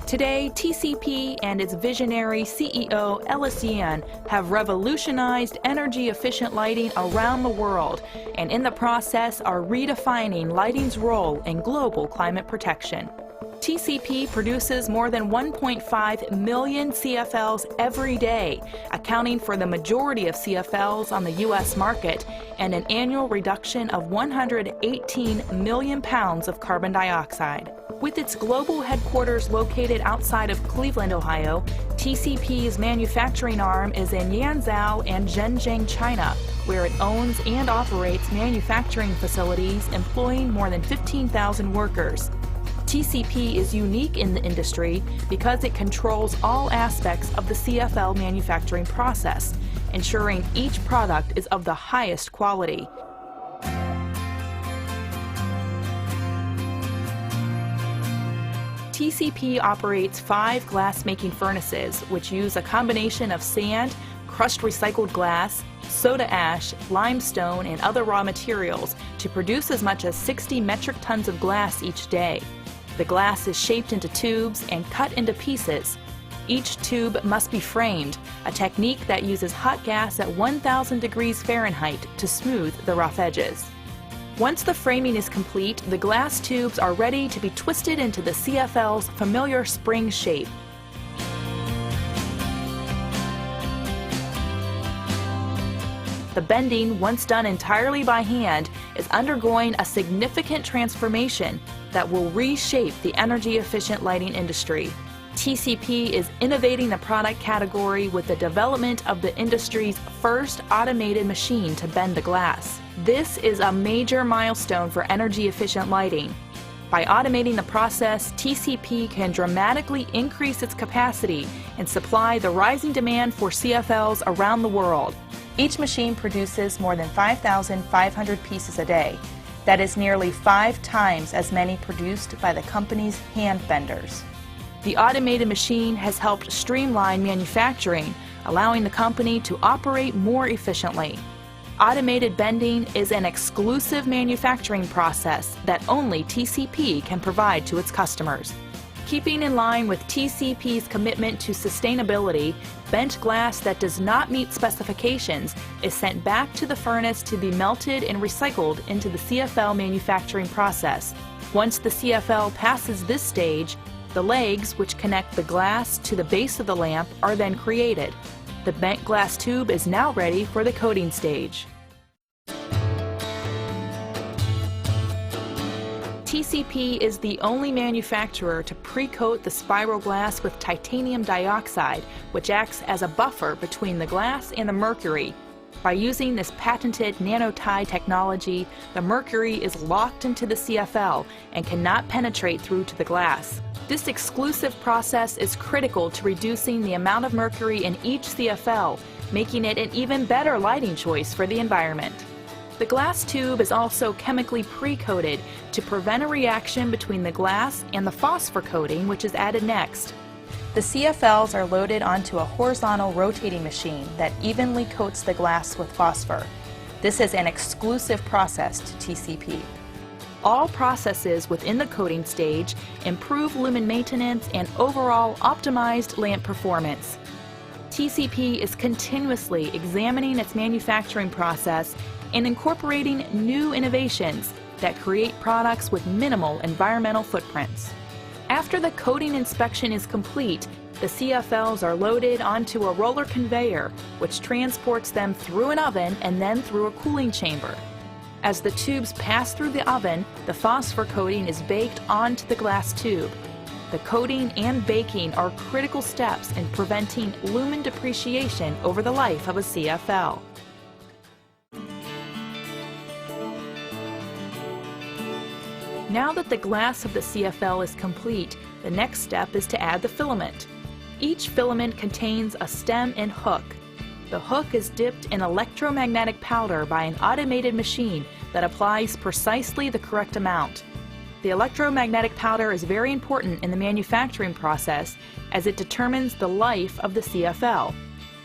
Today, TCP and its visionary CEO, Ellis Yan, have revolutionized energy-efficient lighting around the world, and in the process are redefining lighting's role in global climate protection. TCP produces more than 1.5 million CFLs every day, accounting for the majority of CFLs on the U.S. market and an annual reduction of 118 million pounds of carbon dioxide. With its global headquarters located outside of Cleveland, Ohio, TCP's manufacturing arm is in Yanzhou and Zhenjiang, China, where it owns and operates manufacturing facilities employing more than 15,000 workers. TCP is unique in the industry because it controls all aspects of the CFL manufacturing process, ensuring each product is of the highest quality. TCP operates 5 glass-making furnaces, which use a combination of sand, crushed recycled glass, soda ash, limestone, and other raw materials to produce as much as 60 metric tons of glass each day. The glass is shaped into tubes and cut into pieces. Each tube must be framed, a technique that uses hot gas at 1,000 degrees Fahrenheit to smooth the rough edges. Once the framing is complete, the glass tubes are ready to be twisted into the CFL's familiar spring shape. The bending, once done entirely by hand, is undergoing a significant transformation that will reshape the energy-efficient lighting industry. TCP is innovating the product category with the development of the industry's first automated machine to bend the glass. This is a major milestone for energy-efficient lighting. By automating the process, TCP can dramatically increase its capacity and supply the rising demand for CFLs around the world. Each machine produces more than 5,500 pieces a day. That is nearly 5 times as many produced by the company's hand benders. The automated machine has helped streamline manufacturing, allowing the company to operate more efficiently. Automated bending is an exclusive manufacturing process that only TCP can provide to its customers. Keeping in line with TCP's commitment to sustainability, bent glass that does not meet specifications is sent back to the furnace to be melted and recycled into the CFL manufacturing process. Once the CFL passes this stage, the legs, which connect the glass to the base of the lamp, are then created. The bent glass tube is now ready for the coating stage. TCP is the only manufacturer to pre-coat the spiral glass with titanium dioxide, which acts as a buffer between the glass and the mercury. By using this patented nanotie technology, the mercury is locked into the CFL and cannot penetrate through to the glass. This exclusive process is critical to reducing the amount of mercury in each CFL, making it an even better lighting choice for the environment. The glass tube is also chemically pre-coated to prevent a reaction between the glass and the phosphor coating, which is added next. The CFLs are loaded onto a horizontal rotating machine that evenly coats the glass with phosphor. This is an exclusive process to TCP. All processes within the coating stage improve lumen maintenance and overall optimized lamp performance. TCP is continuously examining its manufacturing process and incorporating new innovations that create products with minimal environmental footprints. After the coating inspection is complete, the CFLs are loaded onto a roller conveyor, which transports them through an oven and then through a cooling chamber. As the tubes pass through the oven, the phosphor coating is baked onto the glass tube. The coating and baking are critical steps in preventing lumen depreciation over the life of a CFL. Now that the glass of the CFL is complete, the next step is to add the filament. Each filament contains a stem and hook. The hook is dipped in electromagnetic powder by an automated machine that applies precisely the correct amount. The electromagnetic powder is very important in the manufacturing process as it determines the life of the CFL.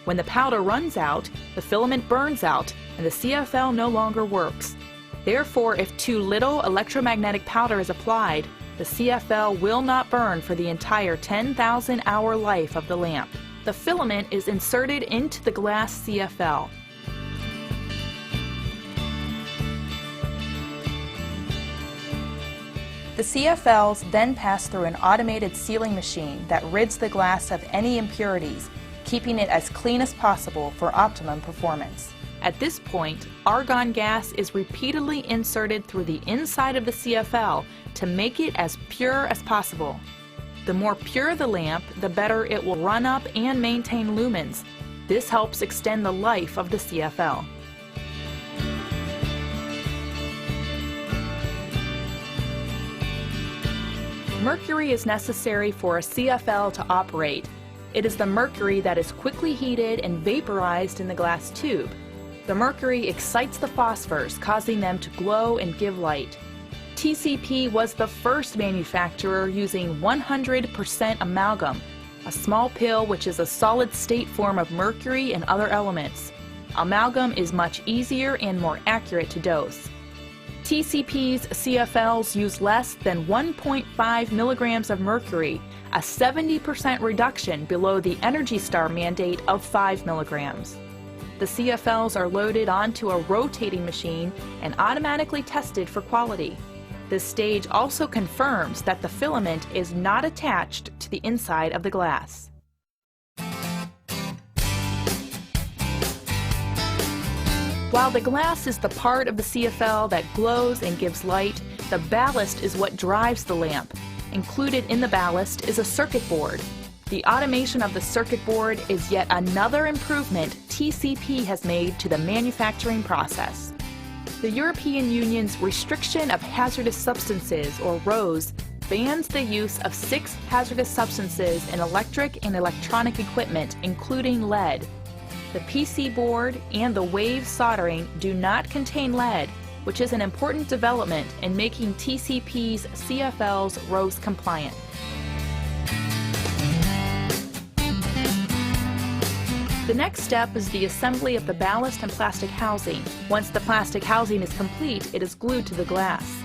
When the powder runs out, the filament burns out and the CFL no longer works. Therefore, if too little electromagnetic powder is applied, the CFL will not burn for the entire 10,000-hour life of the lamp. The filament is inserted into the glass CFL. The CFLs then pass through an automated sealing machine that rids the glass of any impurities, keeping it as clean as possible for optimum performance. At this point, argon gas is repeatedly inserted through the inside of the CFL to make it as pure as possible. The more pure the lamp, the better it will run up and maintain lumens. This helps extend the life of the CFL. Mercury is necessary for a CFL to operate. It is the mercury that is quickly heated and vaporized in the glass tube. The mercury excites the phosphors, causing them to glow and give light. TCP was the first manufacturer using 100% amalgam, a small pill which is a solid-state form of mercury and other elements. Amalgam is much easier and more accurate to dose. TCP's CFLs use less than 1.5 milligrams of mercury, a 70% reduction below the Energy Star mandate of 5 milligrams. The CFLs are loaded onto a rotating machine and automatically tested for quality. This stage also confirms that the filament is not attached to the inside of the glass. While the glass is the part of the CFL that glows and gives light, the ballast is what drives the lamp. Included in the ballast is a circuit board. The automation of the circuit board is yet another improvement TCP has made to the manufacturing process. The European Union's Restriction of Hazardous Substances, or RoHS, bans the use of 6 hazardous substances in electric and electronic equipment, including lead. The PC board and the wave soldering do not contain lead, which is an important development in making TCP's CFLs RoHS compliant. The next step is the assembly of the ballast and plastic housing. Once the plastic housing is complete, it is glued to the glass.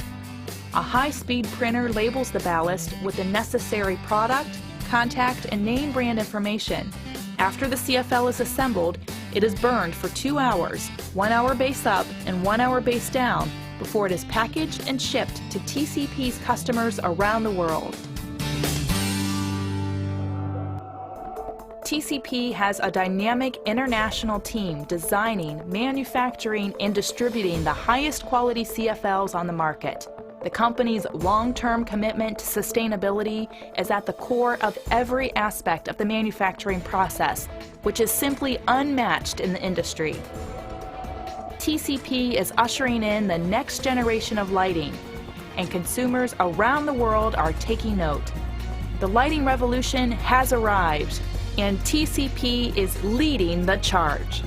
A high-speed printer labels the ballast with the necessary product, contact, and name brand information. After the CFL is assembled, it is burned for 2 hours, 1 hour base up and 1 hour base down, before it is packaged and shipped to TCP's customers around the world. TCP has a dynamic international team designing, manufacturing, and distributing the highest quality CFLs on the market. The company's long-term commitment to sustainability is at the core of every aspect of the manufacturing process, which is simply unmatched in the industry. TCP is ushering in the next generation of lighting, and consumers around the world are taking note. The lighting revolution has arrived, and TCP is leading the charge.